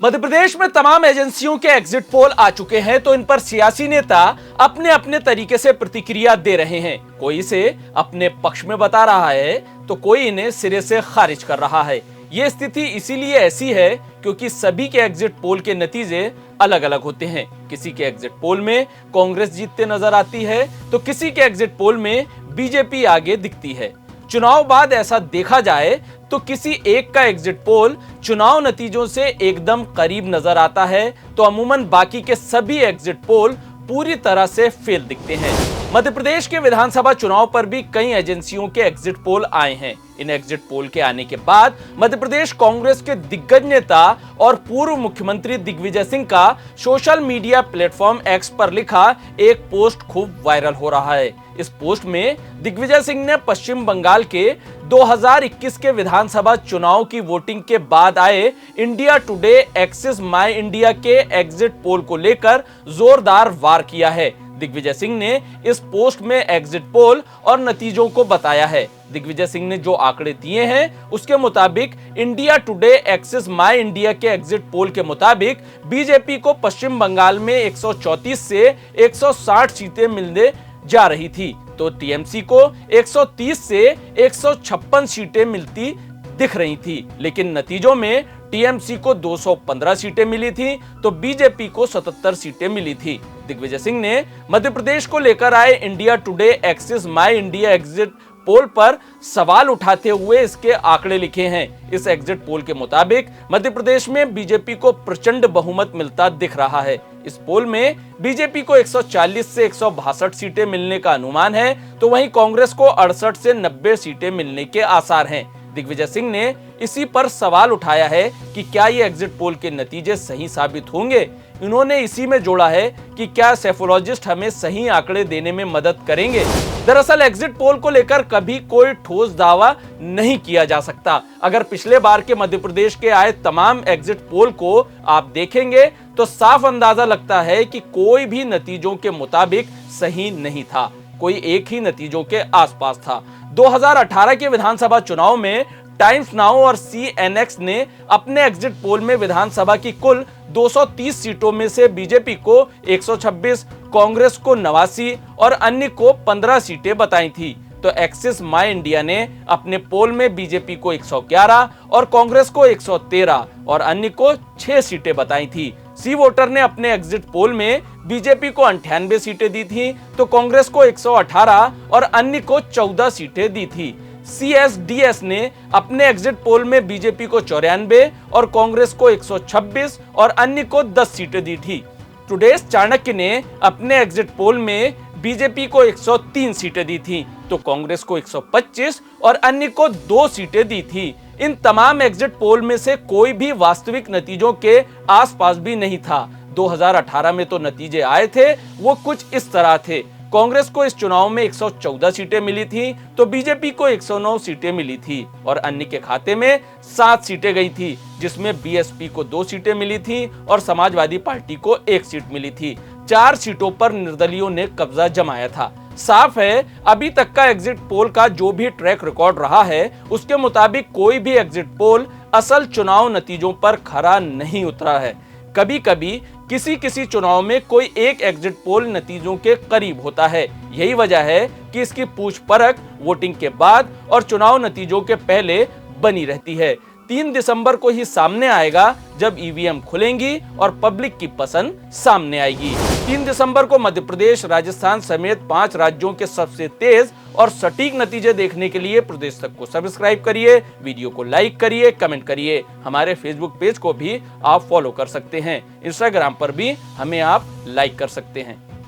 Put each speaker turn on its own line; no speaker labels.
मध्य प्रदेश में तमाम एजेंसियों के एग्जिट पोल आ चुके हैं, तो इन पर सियासी नेता अपने अपने तरीके से प्रतिक्रिया दे रहे हैं। कोई इसे अपने पक्ष में बता रहा है तो कोई इन्हें सिरे से खारिज कर रहा है। ये स्थिति इसीलिए ऐसी है क्योंकि सभी के एग्जिट पोल के नतीजे अलग अलग होते हैं। किसी के एग्जिट पोल में कांग्रेस जीतते नजर आती है तो किसी के एग्जिट पोल में बीजेपी आगे दिखती है। चुनाव बाद ऐसा देखा जाए तो किसी एक का एग्जिट पोल चुनाव नतीजों से एकदम करीब नजर आता है तो अमूमन बाकी के सभी एग्जिट पोल पूरी तरह से फेल दिखते हैं। मध्य प्रदेश के विधानसभा चुनाव पर भी कई एजेंसियों के एग्जिट पोल आए हैं। इन एग्जिट पोल के आने के बाद मध्य प्रदेश कांग्रेस के दिग्गज नेता और पूर्व मुख्यमंत्री दिग्विजय सिंह का सोशल मीडिया प्लेटफॉर्म एक्स पर लिखा एक पोस्ट खूब वायरल हो रहा है। इस पोस्ट में दिग्विजय सिंह ने पश्चिम बंगाल के 2021 के विधानसभा चुनाव की वोटिंग के बाद आए इंडिया टुडे एक्सिस माई इंडिया के एग्जिट पोल को लेकर जोरदार वार किया है। दिग्विजय सिंह ने इस पोस्ट में एग्जिट पोल और नतीजों को बताया है। दिग्विजय सिंह ने जो आंकड़े दिए हैं उसके मुताबिक इंडिया टुडे एक्सिस माई इंडिया के एग्जिट पोल के मुताबिक बीजेपी को पश्चिम बंगाल में 134 से 160 सीटें मिलने जा रही थी, तो टीएमसी को 130 से 156 सीटें मिलती दिख रही थी। लेकिन नतीजों में टीएमसी को 215 सीटें मिली थी तो बीजेपी को 77 सीटें मिली थी। दिग्विजय सिंह ने मध्य प्रदेश को लेकर आए इंडिया टुडे एक्सिस माई इंडिया एग्जिट पोल पर सवाल उठाते हुए इसके आंकड़े लिखे हैं। इस एग्जिट पोल के मुताबिक मध्य प्रदेश में बीजेपी को प्रचंड बहुमत मिलता दिख रहा है। इस पोल में बीजेपी को 140 से 162 सीटें मिलने का अनुमान है, तो वहीं कांग्रेस को 68 से 90 सीटें मिलने के आसार हैं। दिग्विजय सिंह ने इसी पर सवाल उठाया है कि क्या ये एग्जिट पोल के नतीजे सही साबित होंगे। इन्होंने इसी में जोड़ा है कि क्या सेफोलॉजिस्ट हमें सही आंकड़े देने में मदद करेंगे। दरअसल एग्जिट पोल को लेकर कभी कोई ठोस दावा नहीं किया जा सकता। अगर पिछले बार के मध्य प्रदेश के आए तमाम एग्जिट पोल को आप देखेंगे तो साफ अंदाजा लगता है कि कोई भी नतीजों के मुताबिक सही नहीं था, कोई एक ही नतीजों के आसपास था। 2018 के विधानसभा चुनाव में टाइम्स नाउ और सीएनएक्स ने अपने एग्जिट पोल में विधानसभा की कुल 230 सीटों में से बीजेपी को 126, कांग्रेस को 89 और अन्य को 15 सीटें बताई थी। तो एक्सिस माई इंडिया ने अपने पोल में बीजेपी को 111 और कांग्रेस को 113 और अन्य को 6 सीटें बताई थी। सी वोटर ने अपने एग्जिट पोल में बीजेपी को 98 सीटें दी थी तो कांग्रेस को 118 और अन्य को 14 सीटें दी थी। CSDS ने अपने एग्जिट पोल में बीजेपी को 94 और कांग्रेस को 126 और अन्य को 10 सीटें दी थी। टुडेस चाणक्य ने अपने एग्जिट पोल में बीजेपी को 103 सीटें दी थी तो कांग्रेस को 125 और अन्य को 2 सीटें दी थी। इन तमाम एग्जिट पोल में से कोई भी वास्तविक नतीजों के आसपास भी नहीं था। 2018 में तो नतीजे आए थे वो कुछ इस तरह थे। कांग्रेस को इस चुनाव में 114 सीटें मिली थी तो बीजेपी को 109 सीटें मिली थी और अन्य के खाते में 7 सीटें गई थी, जिसमें बीएसपी को 2 सीटें मिली थी और समाजवादी पार्टी को 1 सीट मिली थी। 4 सीटों पर निर्दलियों ने कब्जा जमाया था। साफ है अभी तक का एग्जिट पोल का जो भी ट्रैक रिकॉर्ड रहा है उसके मुताबिक कोई भी एग्जिट पोल असल चुनाव नतीजों पर खरा नहीं उतरा है। कभी कभी किसी चुनाव में कोई एक एग्जिट पोल नतीजों के करीब होता है। यही वजह है कि इसकी पूछ परख वोटिंग के बाद और चुनाव नतीजों के पहले बनी रहती है। 3 दिसंबर को ही सामने आएगा जब ईवीएम खुलेंगी और पब्लिक की पसंद सामने आएगी। 3 दिसंबर को मध्य प्रदेश, राजस्थान समेत 5 राज्यों के सबसे तेज और सटीक नतीजे देखने के लिए प्रदेश तक को सब्सक्राइब करिए, वीडियो को लाइक करिए, कमेंट करिए। हमारे फेसबुक पेज को भी आप फॉलो कर सकते हैं। इंस्टाग्राम पर भी हमें आप लाइक कर सकते हैं।